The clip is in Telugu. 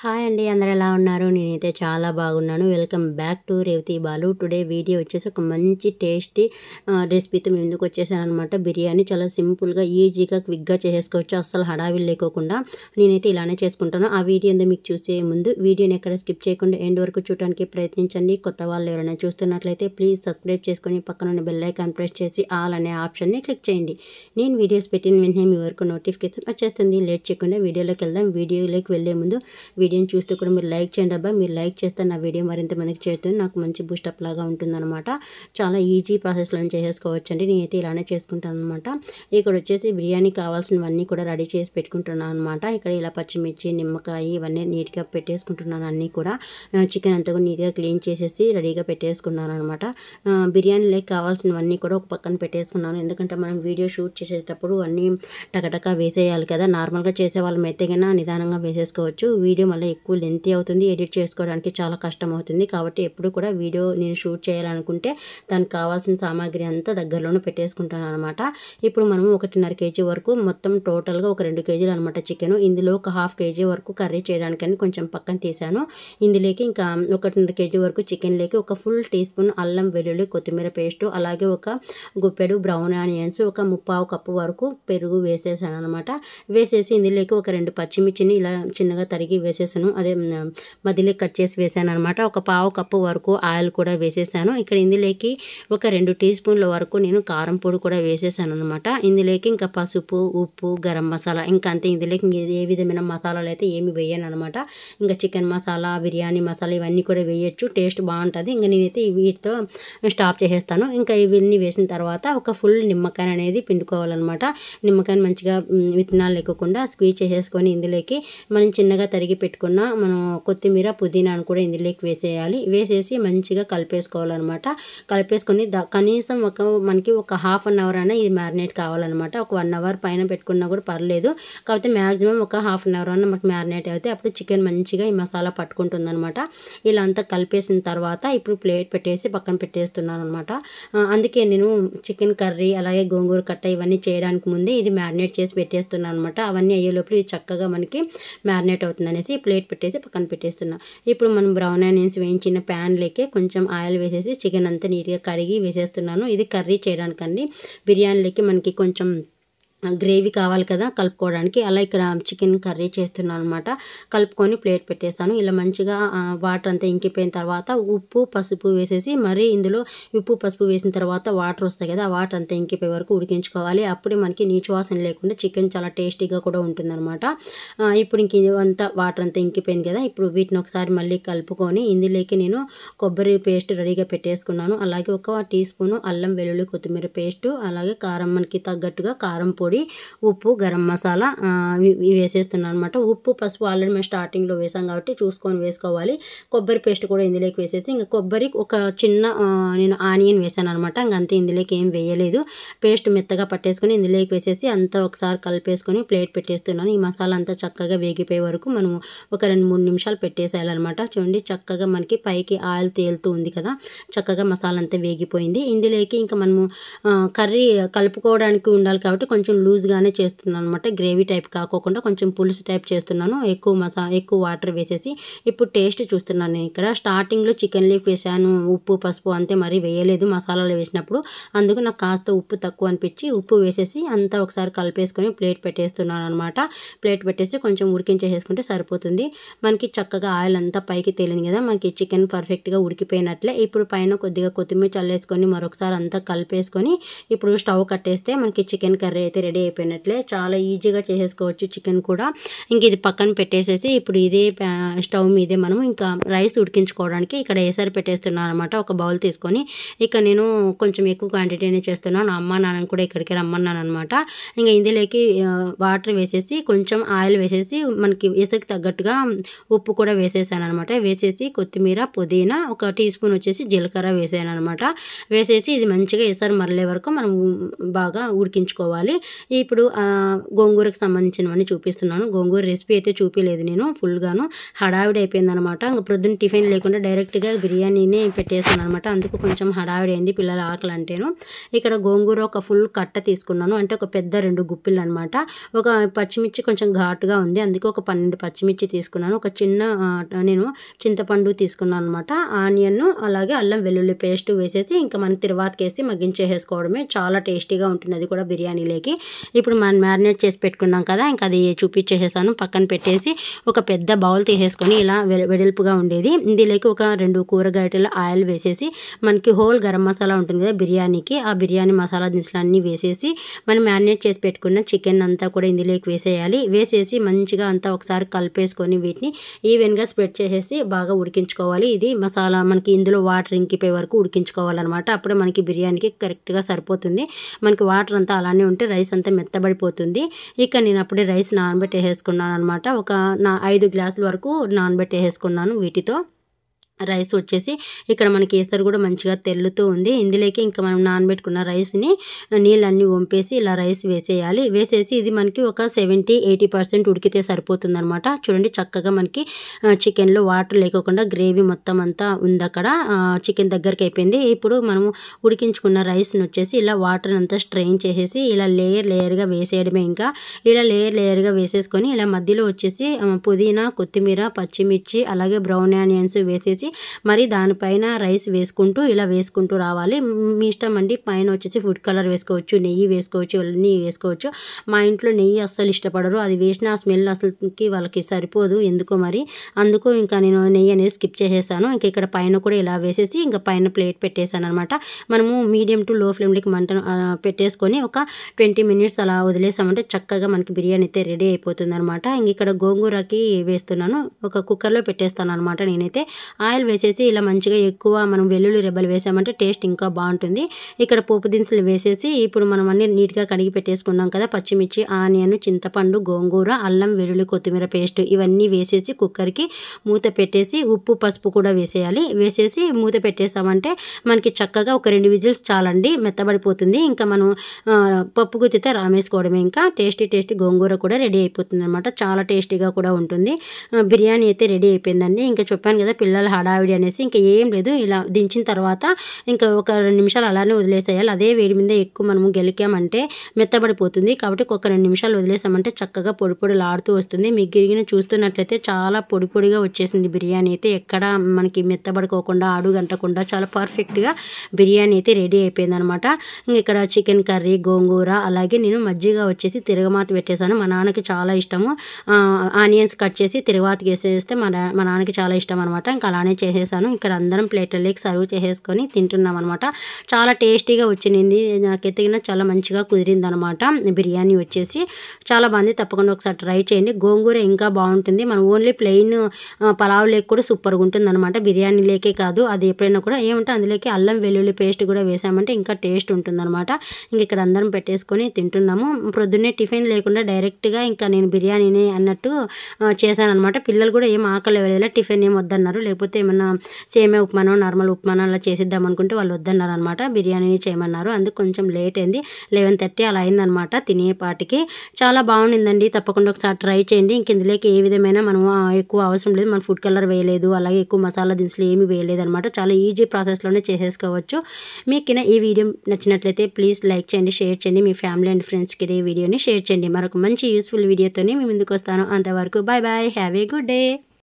హాయ్ అండి. అందరూ ఎలా ఉన్నారు? నేనైతే చాలా బాగున్నాను. Welcome back to Revathi Balu. Today video వచ్చేసి ఒక మంచి టేస్టీ రెసిపీతో మేము ముందుకు వచ్చేసాననమాట. బిర్యానీ చాలా సింపుల్గా, ఈజీగా, క్విక్గా చేసేసుకోవచ్చు. అస్సలు హడావిడి లేకోకుండా నేనైతే ఇలానే చేసుకుంటాను. ఆ వీడియో ఏందో మీకు చూసే ముందు వీడియోని ఎక్కడ స్కిప్ చేయకుండా ఎండ్ వరకు చూడడానికి ప్రయత్నించండి. కొత్త వాళ్ళు ఎవరైనా చూస్తున్నట్లయితే ప్లీజ్ సబ్స్క్రైబ్ చేసుకొని పక్కన ఉన్న బెల్ ఐకాన్ ప్రెస్ చేసి ఆల్ అనే ఆప్షన్ని క్లిక్ చేయండి. నేను వీడియోస్ పెట్టిన వెంటనే మీ వరకు నోటిఫికేషన్ వచ్చేస్తుంది. లేట్ చేయకుండా వీడియోలోకి వెళ్దాం. వీడియోలోకి వెళ్ళే ముందు వీడియోని చూస్తూ కూడా మీరు లైక్ చేయండి అబ్బా. మీరు లైక్ చేస్తే నా వీడియో మరింత మందికి చేరుతుంది. నాకు మంచి బూస్టప్ లాగా ఉంటుందన్నమాట. చాలా ఈజీ ప్రాసెస్లో చేసేసుకోవచ్చండి. నేనైతే ఇలానే చేసుకుంటాను అనమాట. ఇక్కడ వచ్చేసి బిర్యానీ కావాల్సినవన్నీ కూడా రెడీ చేసి పెట్టుకుంటున్నాను అనమాట. ఇక్కడ ఇలా పచ్చిమిర్చి, నిమ్మకాయ ఇవన్నీ నీట్గా పెట్టేసుకుంటున్నాను. అన్నీ కూడా చికెన్ అంతా కూడా నీట్గా క్లీన్ చేసేసి రెడీగా పెట్టేసుకున్నాను అనమాట. బిర్యానీలోకి కావాల్సినవన్నీ కూడా ఒక పక్కన పెట్టేసుకున్నాను. ఎందుకంటే మనం వీడియో షూట్ చేసేటప్పుడు అన్నీ టకటకా వేసేయాలి కదా. నార్మల్గా చేసే వాళ్ళమైతే కన్నా నిదానంగా వేసేసుకోవచ్చు. వీడియో మళ్ళీ ఎక్కువ లెంతీ అవుతుంది. ఎడిట్ చేసుకోవడానికి చాలా కష్టం అవుతుంది. కాబట్టి ఎప్పుడు కూడా వీడియో నేను షూట్ చేయాలనుకుంటే దానికి కావాల్సిన సామాగ్రి అంతా దగ్గరలోనే పెట్టేసుకుంటాను అనమాట. ఇప్పుడు మనం 1.5 kg వరకు మొత్తం టోటల్గా ఒక 2 kg అనమాట చికెన్. ఇందులో ఒక 1/2 kg వరకు కర్రీ చేయడానికని కొంచెం పక్కన తీసాను. ఇందులోకి ఇంకా 1.5 kg వరకు చికెన్లోకి ఒక ఫుల్ టీ స్పూన్ అల్లం వెల్లుల్లి కొత్తిమీర పేస్టు, అలాగే ఒక గుప్పెడు బ్రౌన్ ఆనియన్స్, ఒక 1/4 కప్పు వరకు పెరుగు వేసేసాను అనమాట. వేసేసి ఇందులోకి ఒక 2 పచ్చిమిర్చిని ఇలా చిన్నగా తరిగి వేసేసాను. అదే మధ్యలో కట్ చేసి వేసాను అనమాట. ఒక 1/4 కప్పు వరకు ఆయిల్ కూడా వేసేసాను. ఇక్కడ ఇందులోకి ఒక 2 టీ స్పూన్ల వరకు నేను కారం పొడి కూడా వేసేసాను అనమాట. ఇందులోకి ఇంకా పసుపు, ఉప్పు, గరం మసాలా ఇంకా అంతే. ఇందులోకి ఏ విధమైన మసాలాలు అయితే ఏమి వేయను అనమాట. ఇంకా చికెన్ మసాలా, బిర్యానీ మసాలా ఇవన్నీ కూడా వేయచ్చు. టేస్ట్ బాగుంటుంది. ఇంకా నేనైతే వీటితో స్టాప్ చేసేస్తాను. ఇంకా ఇవన్నీ వేసిన తర్వాత ఒక ఫుల్ నిమ్మకాయ అనేది పిండుకోవాలన్నమాట. నిమ్మకాయని మంచిగా విత్తనాలు లేకుండా స్క్వీజ్ చేసేసుకొని ఇందులోకి మనం చిన్నగా తరిగి పెట్టుకున్న మనం కొత్తిమీర, పుదీనాను కూడా ఇందులోకి వేసేయాలి. వేసేసి మంచిగా కలిపేసుకోవాలన్నమాట. కలిపేసుకొని కనీసం మనకి ఒక 1/2 అవర్ అయినా ఇది మ్యారినేట్ కావాలన్నమాట. ఒక 1 అవర్ పైన పెట్టుకున్నా కూడా పర్లేదు. కాకపోతే మ్యాక్సిమం ఒక 1/2 అవర్ అన్న మనకు మ్యారినేట్ అయితే అప్పుడు చికెన్ మంచిగా ఈ మసాలా పట్టుకుంటుంది అనమాట. ఇలా అంతా కలిపేసిన తర్వాత ఇప్పుడు ప్లేట్ పెట్టేసి పక్కన పెట్టేస్తున్నాను అనమాట. అందుకే నేను చికెన్ కర్రీ అలాగే గోంగూర కట్ట ఇవన్నీ చేయడానికి ముందే ఇది మ్యారినేట్ చేసి పెట్టేస్తున్నాను అనమాట. అవన్నీ అయ్యేలోపు ఇది చక్కగా మనకి మ్యారినేట్ అవుతుంది అనేసి ప్లేట్ పెట్టేసి పక్కన పెట్టేస్తున్నా. ఇప్పుడు మనం బ్రౌన్ ఆనియన్స్ వేయించిన ప్యాన్లోకి కొంచెం ఆయిల్ వేసేసి చికెన్ అంతా నీట్గా కడిగి వేసేస్తున్నాను. ఇది కర్రీ చేయడానికండి. బిర్యానీలోకి మనకి కొంచెం గ్రేవీ కావాలి కదా కలుపుకోవడానికి. అలా ఇక్కడ చికెన్ కర్రీ చేస్తున్నాను అనమాట. కలుపుకొని ప్లేట్ పెట్టేస్తాను. ఇలా మంచిగా వాటర్ అంతా ఇంకిపోయిన తర్వాత ఉప్పు, పసుపు వేసేసి మరి ఇందులో ఉప్పు, పసుపు వేసిన తర్వాత వాటర్ వస్తాయి కదా, ఆ వాటర్ అంతా ఇంకిపోయే వరకు ఉడికించుకోవాలి. అప్పుడే మనకి నీచు వాసన లేకుండా చికెన్ చాలా టేస్టీగా కూడా ఉంటుందన్నమాట. ఇప్పుడు ఇంక అంతా వాటర్ అంతా ఇంకిపోయింది కదా. ఇప్పుడు వీటిని ఒకసారి మళ్ళీ కలుపుకొని ఇందులోకి నేను కొబ్బరి పేస్ట్ రెడీగా పెట్టేసుకున్నాను. అలాగే ఒక టీ స్పూను అల్లం వెల్లుల్లి కొత్తిమీర పేస్టు, అలాగే కారం మనకి తగ్గట్టుగా కారం పొడి, ఉప్పు, గరం మసాలా ఇవి వేసేస్తున్నాను అనమాట. ఉప్పు, పసుపు ఆల్రెడీ మేము స్టార్టింగ్లో వేసాం కాబట్టి చూసుకొని వేసుకోవాలి. కొబ్బరి పేస్ట్ కూడా ఇందులోకి వేసేసి ఇంకా కొబ్బరి ఒక చిన్న నేను ఆనియన్ వేసాను అనమాట. ఇంకంతే, ఇందులోకి ఏం వేయలేదు. పేస్ట్ మెత్తగా పట్టేసుకొని ఇందులోకి వేసేసి అంతా ఒకసారి కలిపేసుకొని ప్లేట్ పెట్టేస్తున్నాను. ఈ మసాలా అంతా చక్కగా వేగిపోయే వరకు మనము ఒక 2-3 నిమిషాలు పెట్టేసేయాలన్నమాట. చూడండి చక్కగా మనకి పైకి ఆయిల్ తేలుతూ ఉంది కదా, చక్కగా మసాలా అంతా వేగిపోయింది. ఇందులోకి ఇంకా మనము కర్రీ కలుపుకోవడానికి ఉండాలి కాబట్టి కొంచెం లూజ్గానే చేస్తున్నాను అనమాట. గ్రేవీ టైప్ కాకోకుండా కొంచెం పులుసు టైప్ చేస్తున్నాను. ఎక్కువ వాటర్ వేసేసి ఇప్పుడు టేస్ట్ చూస్తున్నాను. నేను ఇక్కడ స్టార్టింగ్లో చికెన్ లీఫ్ వేసాను, ఉప్పు, పసుపు అంతే, మరీ వేయలేదు మసాలాలు వేసినప్పుడు. అందుకు నాకు కాస్త ఉప్పు తక్కువ అనిపించి ఉప్పు వేసేసి అంతా ఒకసారి కలిపేసుకొని ప్లేట్ పెట్టేస్తున్నాను అనమాట. ప్లేట్ పెట్టేసి కొంచెం ఉడికించేసుకుంటే సరిపోతుంది. మనకి చక్కగా ఆయిల్ అంతా పైకి తేలింది కదా, మనకి చికెన్ పర్ఫెక్ట్గా ఉడికిపోయినట్లే. ఇప్పుడు పైన కొద్దిగా కొత్తిమీర చల్లేసుకొని మరొకసారి అంతా కలిపేసుకొని ఇప్పుడు స్టవ్ కట్టేస్తే మనకి చికెన్ కర్రీ అయితే రెడీ అయిపోయినట్లే. చాలా ఈజీగా చేసేసుకోవచ్చు చికెన్ కూడా. ఇంక ఇది పక్కన పెట్టేసేసి ఇప్పుడు ఇదే స్టవ్ మీదే మనం ఇంకా రైస్ ఉడికించుకోవడానికి ఇక్కడ ఏసరి పెట్టేస్తున్నాను అనమాట. ఒక బౌల్ తీసుకొని ఇక నేను కొంచెం ఎక్కువ క్వాంటిటీనే చేస్తున్నాను. అమ్మ నాన్నని కూడా ఇక్కడికి రమ్మన్నాను అనమాట. ఇంకా ఇందులోకి వాటర్ వేసేసి కొంచెం ఆయిల్ వేసేసి మనకి ఏసరికి తగ్గట్టుగా ఉప్పు కూడా వేసేసాను అనమాట. వేసేసి కొత్తిమీర, పుదీనా, ఒక టీ స్పూన్ వచ్చేసి జీలకర్ర వేసాను అనమాట. వేసేసి ఇది మంచిగా ఏసరి మరలే వరకు మనం బాగా ఉడికించుకోవాలి. ఇప్పుడు గోంగూరకు సంబంధించినవన్నీ చూపిస్తున్నాను. గోంగూర రెసిపీ అయితే చూపిలేదు నేను ఫుల్గాను, హడావిడి అయిపోయిందనమాట. ఇంక ప్రొద్దున టిఫిన్ లేకుండా డైరెక్ట్గా బిర్యానీనే పెట్టేసాను అనమాట. అందుకు కొంచెం హడావిడి అయింది పిల్లల ఆకలి అంటేను. ఇక్కడ గోంగూర ఒక ఫుల్ కట్ట తీసుకున్నాను, అంటే ఒక పెద్ద 2 గుప్పిళ్ళు అనమాట. ఒక పచ్చిమిర్చి కొంచెం ఘాటుగా ఉంది, అందుకే ఒక 12 పచ్చిమిర్చి తీసుకున్నాను. ఒక చిన్న నేను చింతపండు తీసుకున్నాను అనమాట. ఆనియన్ అలాగే అల్లం వెల్లుల్లి పేస్ట్ వేసేసి ఇంకా మనం తిరువాతకేసి మగ్గించేసుకోవడమే. చాలా టేస్టీగా ఉంటుంది అది కూడా బిర్యానీలోకి. ఇప్పుడు మనం మ్యారినేట్ చేసి పెట్టుకున్నాం కదా, ఇంకా అది చూపించేసాను. పక్కన పెట్టేసి ఒక పెద్ద బౌల్ తీసేసుకొని ఇలా వెడల్పుగా ఉండేది, ఇందులోకి ఒక 2 కూరగాయల ఆయిల్ వేసేసి మనకి హోల్ గరం మసాలా ఉంటుంది కదా బిర్యానీకి, ఆ బిర్యానీ మసాలా దినుసులు అన్నీ వేసేసి మనం మ్యారినేట్ చేసి పెట్టుకున్న చికెన్ అంతా కూడా ఇందులోకి వేసేయాలి. వేసేసి మంచిగా అంతా ఒకసారి కలిపేసుకొని వీటిని ఈవెన్గా స్ప్రెడ్ చేసేసి బాగా ఉడికించుకోవాలి. ఇది మసాలా మనకి ఇందులో వాటర్ ఇంకిపోయే వరకు ఉడికించుకోవాలన్నమాట. అప్పుడే మనకి బిర్యానీకి కరెక్ట్గా సరిపోతుంది. మనకి వాటర్ అంతా అలానే ఉంటే రైస్ అంతా మెత్తబడిపోతుంది. ఇక నేను అప్పుడే రైస్ నానబెట్టేసుకున్నాను అనమాట. ఒక 5 గ్లాసుల వరకు నానబెట్టేసుకున్నాను వీటితో. రైస్ వచ్చేసి ఇక్కడ మనకి కేసరి కూడా మంచిగా తెల్లుతూ ఉంది. ఇందులోకి ఇంకా మనం నానబెట్టుకున్న రైస్ని నీళ్ళన్నీ వంపేసి ఇలా రైస్ వేసేయాలి. వేసేసి ఇది మనకి ఒక 70-80% ఉడికితే సరిపోతుందనమాట. చూడండి చక్కగా మనకి చికెన్లో వాటర్ లేకోకుండా గ్రేవీ మొత్తం అంతా ఉంది అక్కడ. చికెన్ దగ్గరికి అయిపోయింది. ఇప్పుడు మనము ఉడికించుకున్న రైస్ని వచ్చేసి ఇలా వాటర్ అంతా స్ట్రెయిన్ చేసేసి ఇలా లేయర్గా వేసేయడమే. ఇంకా ఇలా లేయర్గా వేసేసుకొని ఇలా మధ్యలో వచ్చేసి పుదీనా, కొత్తిమీర, పచ్చిమిర్చి అలాగే బ్రౌన్ ఆనియన్స్ వేసేసి మరి దానిపైన రైస్ వేసుకుంటూ ఇలా వేసుకుంటూ రావాలి. మీ ఇష్టం అండి, పైన వచ్చేసి ఫుడ్ కలర్ వేసుకోవచ్చు, నెయ్యి వేసుకోవచ్చు, ఇవన్నీ వేసుకోవచ్చు. మా ఇంట్లో నెయ్యి అస్సలు ఇష్టపడరు, అది వేసిన ఆ స్మెల్ అసలుకి వాళ్ళకి సరిపోదు ఎందుకో మరి, అందుకు ఇంకా నేను నెయ్యి అనేది స్కిప్ చేసేసాను. ఇంకా ఇక్కడ పైన కూడా ఇలా వేసేసి ఇంకా పైన ప్లేట్ పెట్టేసాను అనమాట. మనము మీడియం టు లో ఫ్లేమ్లోకి మంట పెట్టేసుకొని ఒక 20 మినిట్స్ అలా వదిలేసామంటే చక్కగా మనకి బిర్యానీ అయితే రెడీ అయిపోతుంది అనమాట. ఇంక ఇక్కడ గోంగూరకి వేస్తున్నాను, ఒక కుక్కర్లో పెట్టేస్తాను అనమాట. నేనైతే ఆయిల్ వేసేసి ఇలా మంచిగా ఎక్కువ మనం వెల్లుల్లి రెబ్బలు వేసామంటే టేస్ట్ ఇంకా బాగుంటుంది. ఇక్కడ పోపు దినుసులు వేసేసి ఇప్పుడు మనం అన్ని నీట్గా కడిగి పెట్టేసుకున్నాం కదా, పచ్చిమిర్చి, ఆనియన్, చింతపండు, గోంగూర, అల్లం వెల్లుల్లి కొత్తిమీర పేస్ట్ ఇవన్నీ వేసేసి కుక్కర్కి మూత పెట్టేసి ఉప్పు పసుపు కూడా వేసేయాలి. వేసేసి మూత పెట్టేసామంటే మనకి చక్కగా ఒక 2 విజిల్స్ చాలండి, మెత్తబడిపోతుంది. ఇంకా మనం పప్పు గుత్తితే రామేసుకోవడమే. ఇంకా టేస్టీ గోంగూర కూడా రెడీ అయిపోతుంది అనమాట. చాలా టేస్టీగా కూడా ఉంటుంది. బిర్యానీ అయితే రెడీ అయిపోయిందండి. ఇంకా చెప్పాను కదా పిల్లల హడావిడి అనేసి, ఇంకా ఏం లేదు, ఇలా దించిన తర్వాత ఇంకా ఒక 2 నిమిషాలు అలానే వదిలేసేయాలి. అదే వేడి మీద ఎక్కువ మనము గెలికామంటే మెత్తబడిపోతుంది. కాబట్టి ఒక 2 నిమిషాలు వదిలేసామంటే చక్కగా పొడిలాడుతూ వస్తుంది. మీకు గిరిగిన చూస్తున్నట్లయితే చాలా పొడిగా వచ్చేసింది బిర్యానీ అయితే. ఎక్కడ మనకి మెత్తబడుకోకుండా అడుగంటకుండా చాలా పర్ఫెక్ట్గా బిర్యానీ అయితే రెడీ అయిపోయింది అనమాట. ఇంకా ఇక్కడ చికెన్ కర్రీ, గోంగూర అలాగే నేను మజ్జిగ వచ్చేసి తిరగమాత పెట్టేశాను. మా నాన్నకి చాలా ఇష్టము. ఆనియన్స్ కట్ చేసి తిరగమాతకి వేసేస్తే మా నాన్నకి చాలా ఇష్టం అనమాట. ఇంకా అలానే చేసేసాను. ఇక్కడ అందరం ప్లేట్లలోకి సర్వ్ చేసేసుకొని తింటున్నాం అనమాట. చాలా టేస్టీగా వచ్చింది. నాకైతే చాలా మంచిగా కుదిరిందనమాట. బిర్యానీ వచ్చేసి చాలా బాగుంది. తప్పకుండా ఒకసారి ట్రై చేయండి. గోంగూర ఇంకా బాగుంటుంది. మనం ఓన్లీ ప్లెయిన్ పలావ్ లేక కూడా సూపర్గా ఉంటుంది అనమాట. బిర్యానీ లేకే కాదు, అది ఎప్పుడైనా కూడా ఏమంటే అందులోకి అల్లం వెల్లుల్లి పేస్ట్ కూడా వేసామంటే ఇంకా టేస్ట్ ఉంటుంది అనమాట. ఇంక ఇక్కడ అందరం పెట్టేసుకొని తింటున్నాము. ప్రొద్దున్నే టిఫిన్ లేకుండా డైరెక్ట్గా ఇంకా నేను బిర్యానీని అన్నట్టు చేశాను అనమాట. పిల్లలు కూడా ఏం ఆకలి వేయలేదు, టిఫిన్ ఏం వద్దన్నారు. లేకపోతే ఏమన్నా సేమియా ఉప్మానో నార్మల్ ఉప్మానో అలా చేసిద్దాం అనుకుంటే వాళ్ళు వద్దన్నారు అనమాట. బిర్యానీ చేయమన్నారు. అందుకు కొంచెం లేట్ అయింది, 11:30 అలా అయిందనమాట తినేపాటికి. చాలా బాగుండిందండి. తప్పకుండా ఒకసారి ట్రై చేయండి. ఇంక ఇందులోకి ఏ విధమైన మనం ఎక్కువ అవసరం లేదు, మనం ఫుడ్ కలర్ వేయలేదు, అలాగే ఎక్కువ మసాలా దినుసులు ఏమీ వేయలేదు అనమాట. చాలా ఈజీ ప్రాసెస్లోనే చేసేసుకోవచ్చు. మీకు ఈ వీడియో నచ్చినట్లయితే ప్లీజ్ లైక్ చేయండి, షేర్ చేయండి, మీ ఫ్యామిలీ అండ్ ఫ్రెండ్స్కి ఈ వీడియోని షేర్ చేయండి. మరొక మంచి యూస్ఫుల్ వీడియోతోనే మీ ముందుకు వస్తాను. అంతవరకు bye bye, have a good day.